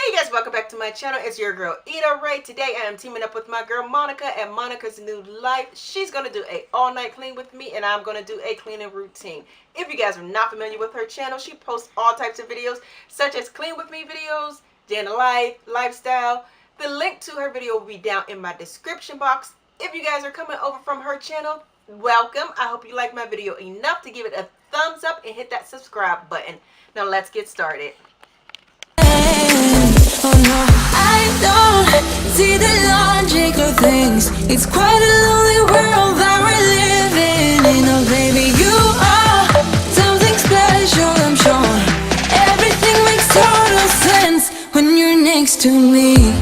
Hey guys, welcome back to my channel. It's your girl Ida Ray. Today I am teaming up with my girl Monica at Monica's New Life. She's going to do a all-night clean with me and I'm going to do a cleaning routine. If you guys are not familiar with her channel, she posts all types of videos such as clean with me videos, day in the life, lifestyle. The link to her video will be down in my description box. If you guys are coming over from her channel, welcome. I hope you like my video enough to give it a thumbs up and hit that subscribe button. Now let's get started. Oh no, I don't see the logic of things. It's quite a lonely world that we're living in. Oh baby, you are something special, I'm sure. Everything makes total sense when you're next to me.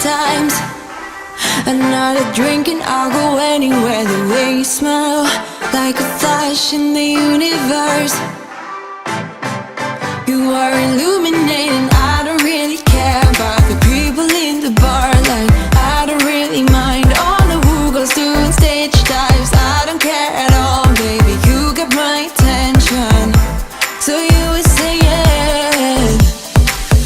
Times another drink and I'll go anywhere. The way you smell, like a flash in the universe. You are illuminating. I don't really care about the people in the bar. Like I don't really mind all the who goes doing stage dives. I don't care at all, baby. You got my attention, so you would say yes.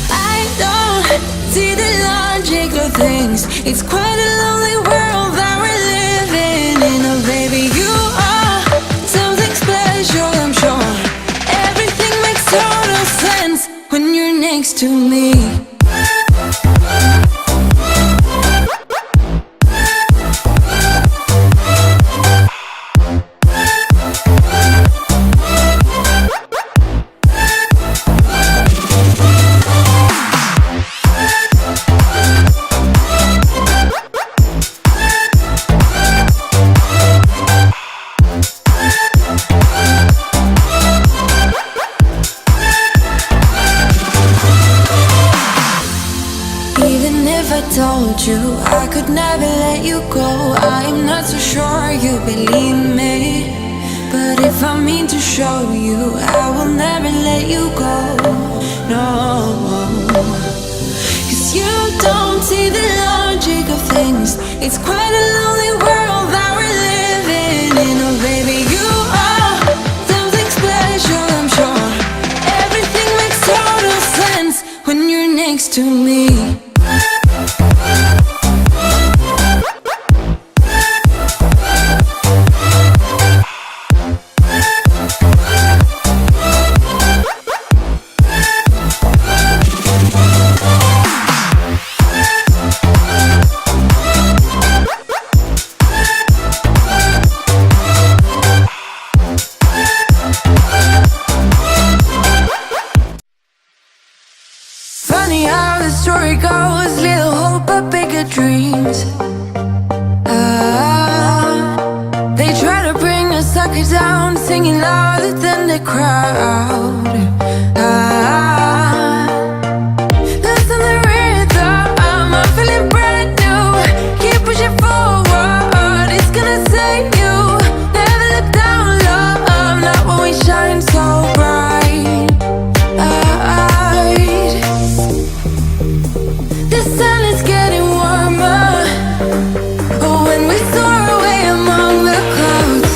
I don't see the logic of things. It's quite a lonely world that we're living in. Oh baby, you are something special, I'm sure. Everything makes total sense when you're next to me. Told you I could never let you go. I'm not so sure you believe me, but if I mean to show you, I will never let you go. No, 'cause you don't see the logic of things. It's quite a lonely world that we're living in. Oh baby, you are something special, I'm sure. Everything makes total sense when you're next to me. Funny how the story goes, little hope but bigger dreams. They try to bring a sucker down, singing louder than the crowd. Listen the rhythm, I'm feeling brand new. Keep pushing forward, it's gonna save you. Never look down, love, not when we shine so bright. The sun is getting warmer. Oh, when we soar away among the clouds.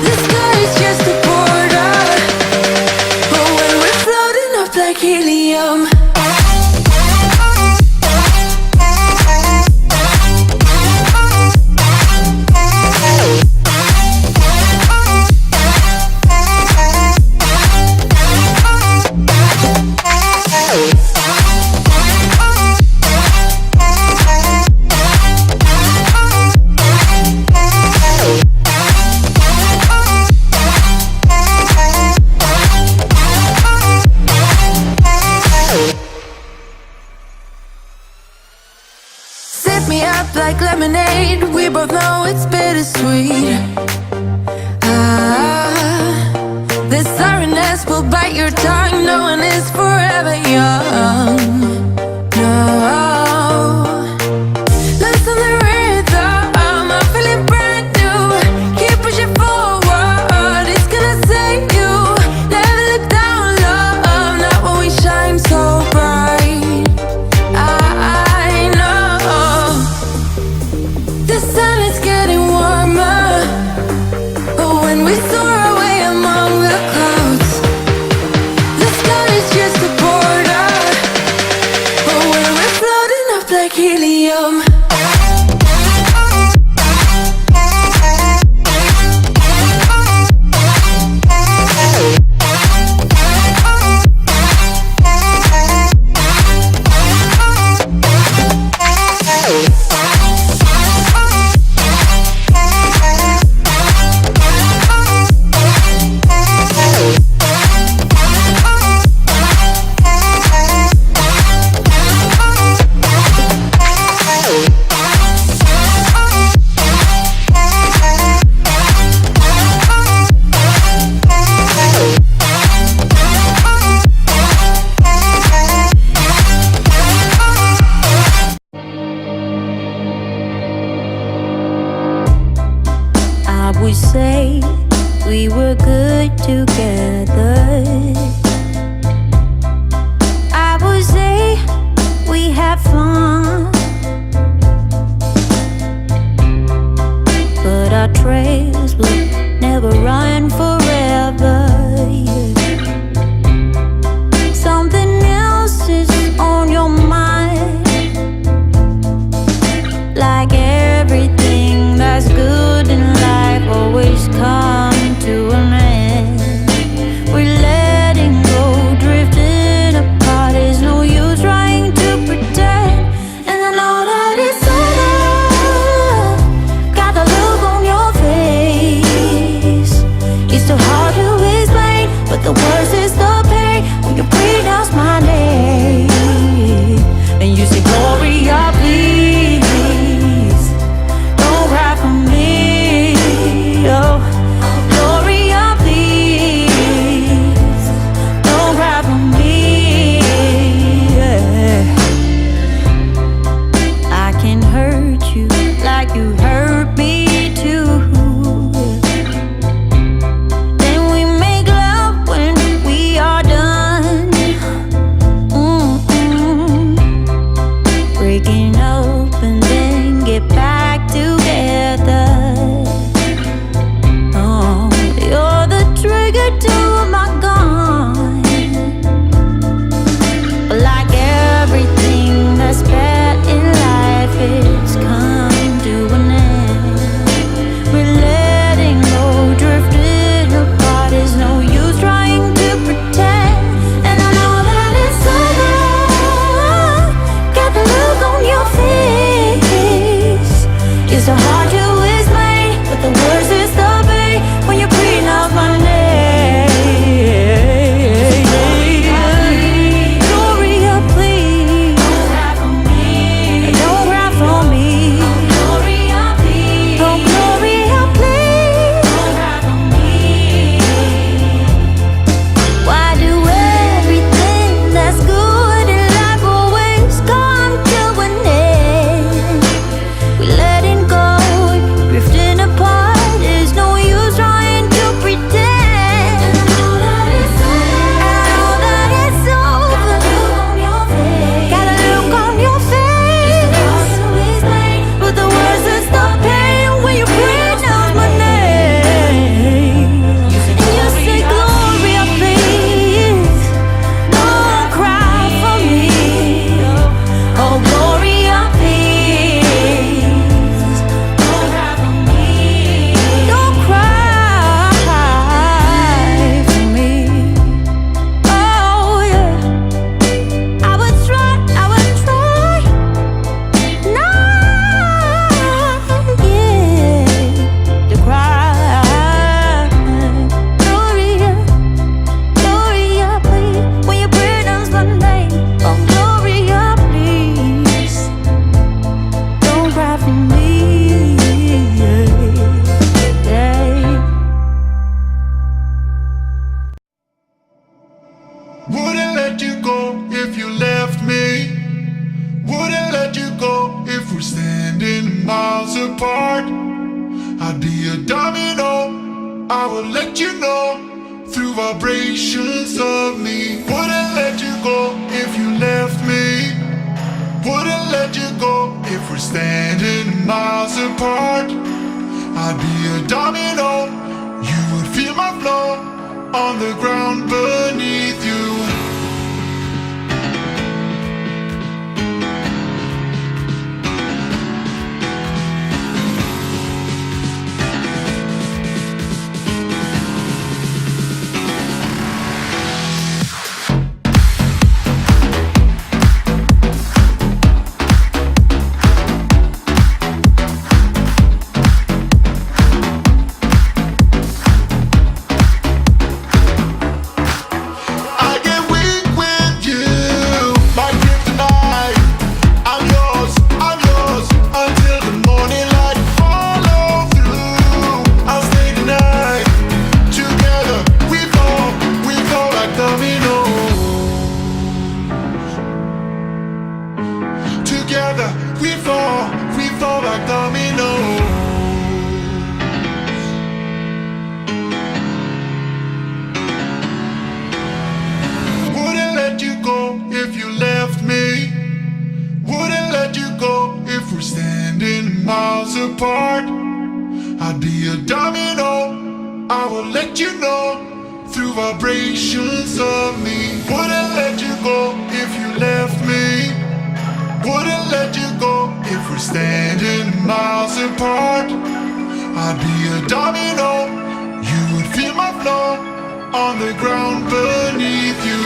The sky is just a border. Oh, when we're floating up like helium. Me up like lemonade, we both know it's bittersweet. The siren has grasp will bite your tongue. No one is forever young. No. Listen to the rhythm, I'm feeling brand new. Keep pushing forward, it's gonna save you. Never look down, love, not when we shine so bright. I know the sun is getting warmer, but when we soar away among the clouds, the sky is just a border. Wouldn't let you go if you left me. Wouldn't let you go if we're standing miles apart. I'd be a domino, I would let you know through vibrations of me. Wouldn't let you go if you left me. Wouldn't let you go if we're standing miles apart. I'd be a domino, you would feel my flow on the ground beneath you. Apart, I'd be a domino, I will let you know through vibrations of me. Wouldn't let you go if you left me. Wouldn't let you go if we're standing miles apart. I'd be a domino, you would feel my flow on the ground beneath you.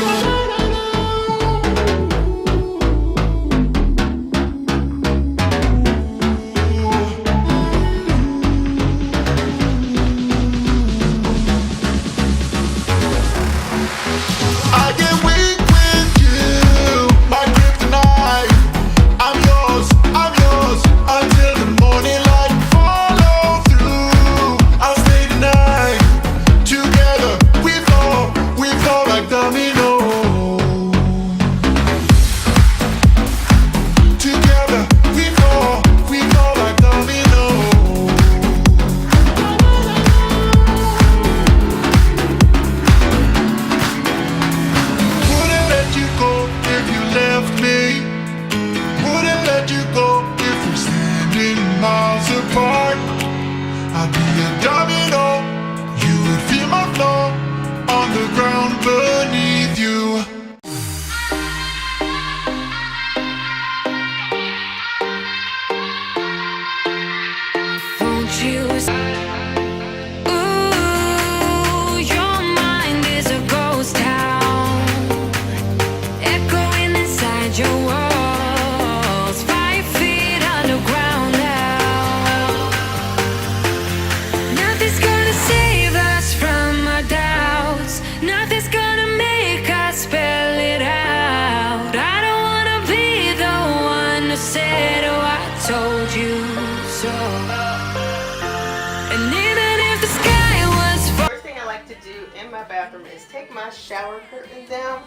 Bathroom is take my shower curtains down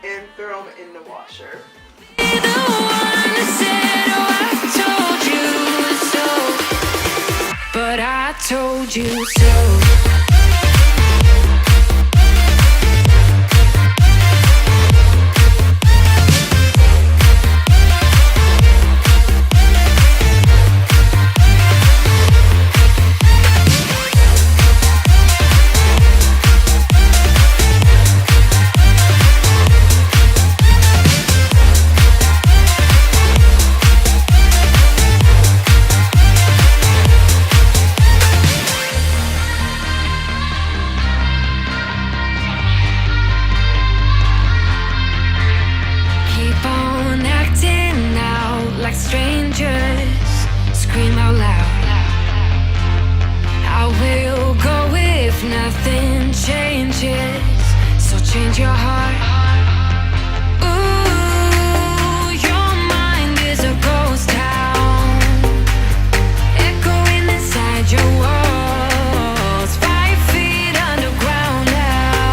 and throw them in the washer. But I told you so. Change your heart. Ooh, your mind is a ghost town, echoing inside your walls, 5 feet underground now.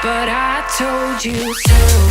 but I told you so.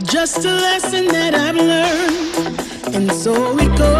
Just a lesson that I've learned, and so it goes.